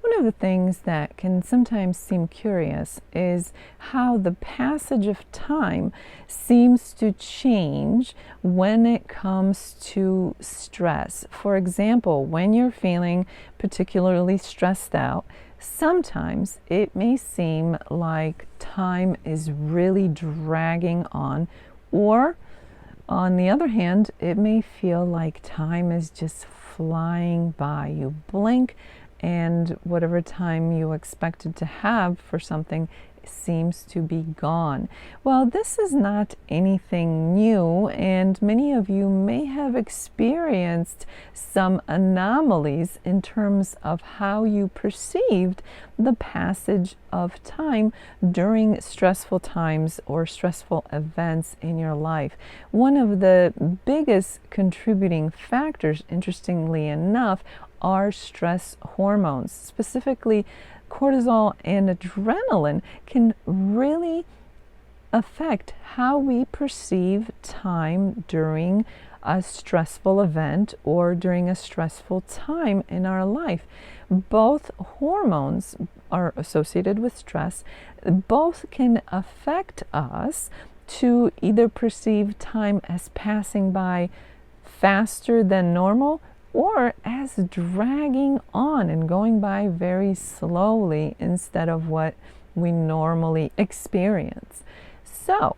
One of the things that can sometimes seem curious is how the passage of time seems to change when it comes to stress. For example, when you're feeling particularly stressed out, sometimes it may seem like time is really dragging on, or on the other hand, it may feel like time is just flying by. You blink and whatever time you expected to have for something seems to be gone. Well, this is not anything new, and many of you may have experienced some anomalies in terms of how you perceived the passage of time during stressful times or stressful events in your life. One of the biggest contributing factors, interestingly enough, are stress hormones. Specifically, cortisol and adrenaline can really affect how we perceive time during a stressful event or during a stressful time in our life. Both hormones are associated with stress. Both can affect us to either perceive time as passing by faster than normal or as dragging on and going by very slowly instead of what we normally experience. So,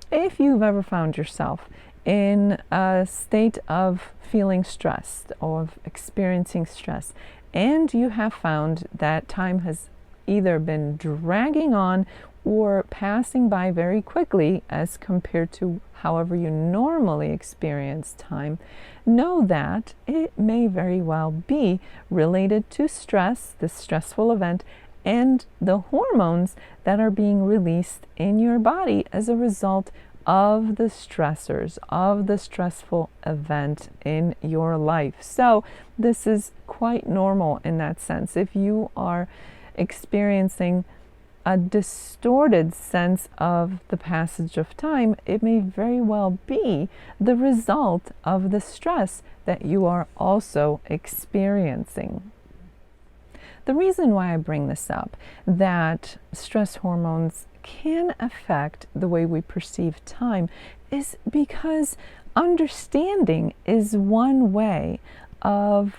if you've ever found yourself in a state of feeling stressed or of experiencing stress, and you have found that time has either been dragging on or passing by very quickly as compared to however you normally experience time, know that it may very well be related to stress, the stressful event, and the hormones that are being released in your body as a result of the stressors, of the stressful event in your life. So this is quite normal in that sense. If you are experiencing a distorted sense of the passage of time, it may very well be the result of the stress that you are also experiencing. The reason why I bring this up, that stress hormones can affect the way we perceive time, is because understanding is one way of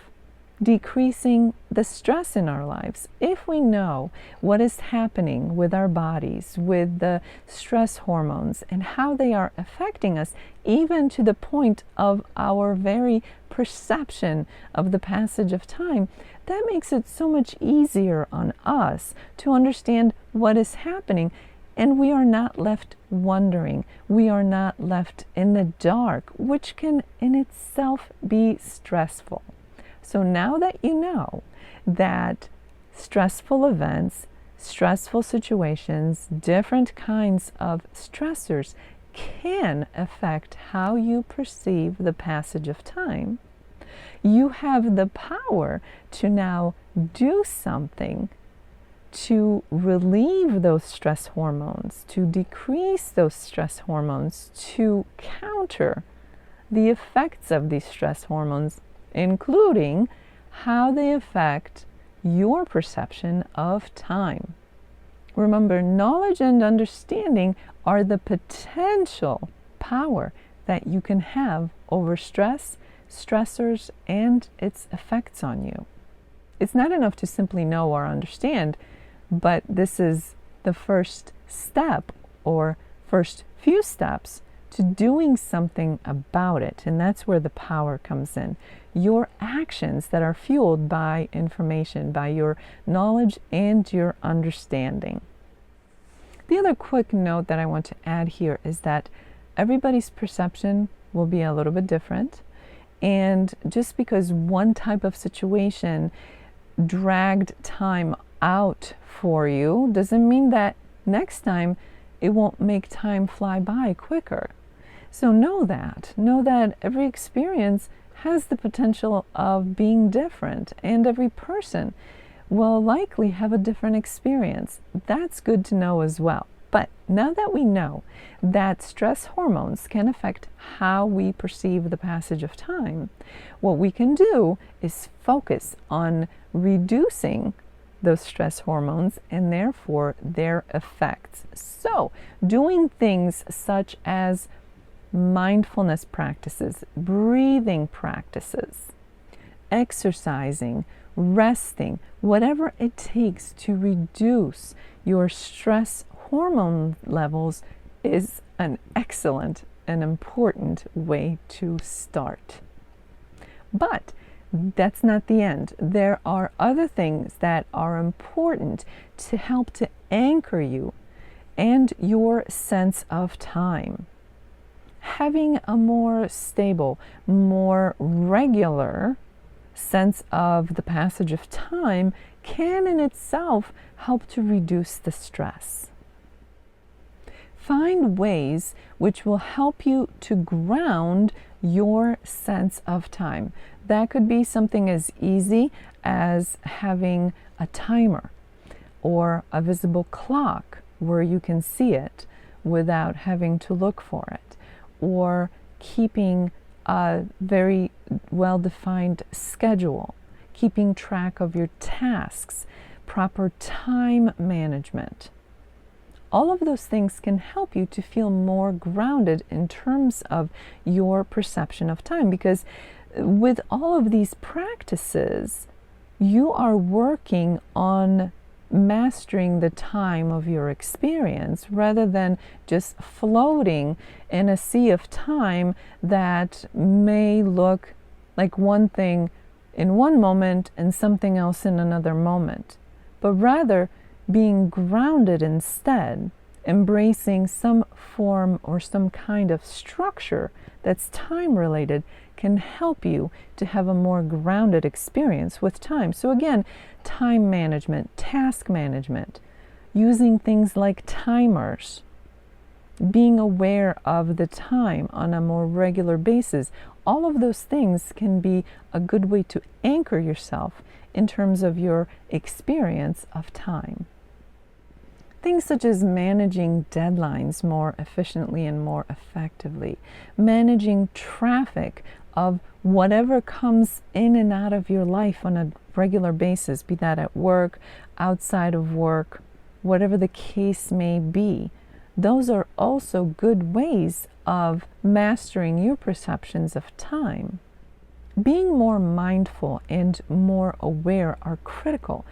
decreasing the stress in our lives. If we know what is happening with our bodies, with the stress hormones, and how they are affecting us, even to the point of our very perception of the passage of time, that makes it so much easier on us to understand what is happening. And we are not left wondering. We are not left in the dark, which can in itself be stressful. So now that you know that stressful events, stressful situations, different kinds of stressors can affect how you perceive the passage of time, you have the power to now do something to relieve those stress hormones, to decrease those stress hormones, to counter the effects of these stress hormones, including how they affect your perception of time. Remember, knowledge and understanding are the potential power that you can have over stress, stressors, and its effects on you. It's not enough to simply know or understand, but this is the first step or first few steps to doing something about it, and that's where the power comes in. Your actions that are fueled by information, by your knowledge and your understanding. The other quick note that I want to add here is that everybody's perception will be a little bit different, and just because one type of situation dragged time out for you doesn't mean that next time it won't make time fly by quicker. So know that every experience has the potential of being different, and every person will likely have a different experience. That's good to know as well. But now that we know that stress hormones can affect how we perceive the passage of time, what we can do is focus on reducing those stress hormones and therefore their effects. So, doing things such as mindfulness practices, breathing practices, exercising, resting, whatever it takes to reduce your stress hormone levels is an excellent and important way to start. But that's not the end. There are other things that are important to help to anchor you and your sense of time. Having a more stable, more regular sense of the passage of time can in itself help to reduce the stress. Find ways which will help you to ground your sense of time. That could be something as easy as having a timer or a visible clock where you can see it without having to look for it, or keeping a very well-defined schedule, keeping track of your tasks, proper time management. All of those things can help you to feel more grounded in terms of your perception of time, because with all of these practices, you are working on mastering the time of your experience rather than just floating in a sea of time that may look like one thing in one moment and something else in another moment, but rather being grounded instead, embracing some form or some kind of structure that's time related can help you to have a more grounded experience with time. So again, time management, task management, using things like timers, being aware of the time on a more regular basis, all of those things can be a good way to anchor yourself in terms of your experience of time. Things such as managing deadlines more efficiently and more effectively, managing traffic of whatever comes in and out of your life on a regular basis, be that at work, outside of work, whatever the case may be. Those are also good ways of mastering your perceptions of time. Being more mindful and more aware are critical.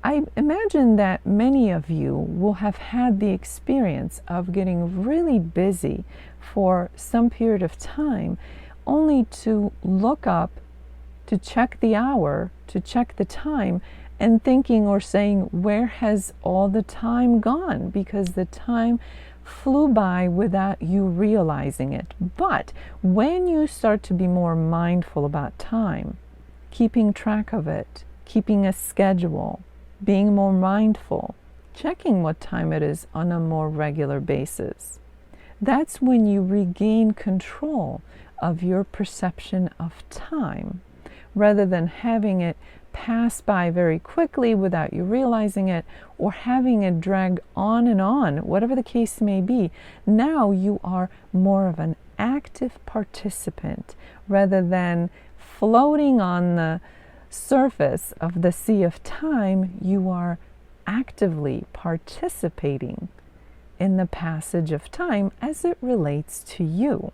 I imagine that many of you will have had the experience of getting really busy for some period of time, only to look up, to check the hour, to check the time, and thinking or saying, where has all the time gone? Because the time flew by without you realizing it. But when you start to be more mindful about time, keeping track of it, keeping a schedule, being more mindful, checking what time it is on a more regular basis, that's when you regain control of your perception of time, rather than having it pass by very quickly without you realizing it, or having it drag on, whatever the case may be. Now you are more of an active participant rather than floating on the surface of the sea of time. You are actively participating in the passage of time as it relates to you.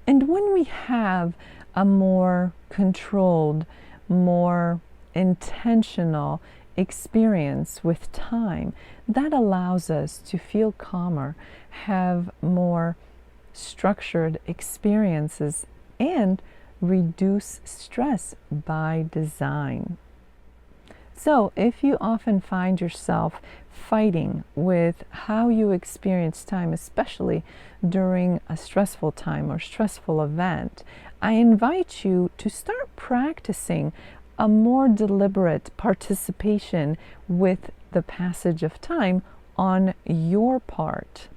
And when we have a more controlled, more intentional experience with time, that allows us to feel calmer, have more structured experiences, and reduce stress by design. So if you often find yourself fighting with how you experience time, especially during a stressful time or stressful event, I invite you to start practicing a more deliberate participation with the passage of time on your part.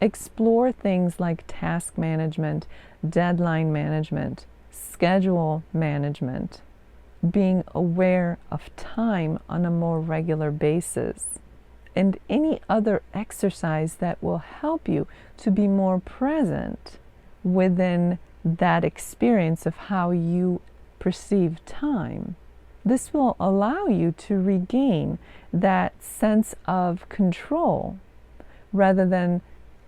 Explore things like task management, deadline management, schedule management, being aware of time on a more regular basis, and any other exercise that will help you to be more present within that experience of how you perceive time. This will allow you to regain that sense of control rather than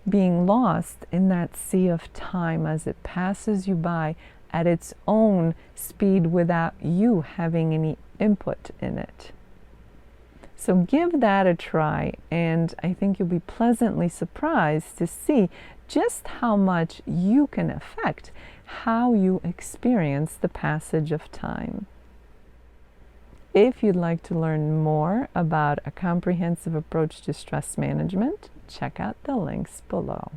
being lost in that sea of time as it passes you by at its own speed without you having any input in it. So give that a try, and I think you'll be pleasantly surprised to see just how much you can affect how you experience the passage of time. If you'd like to learn more about a comprehensive approach to stress management, check out the links below.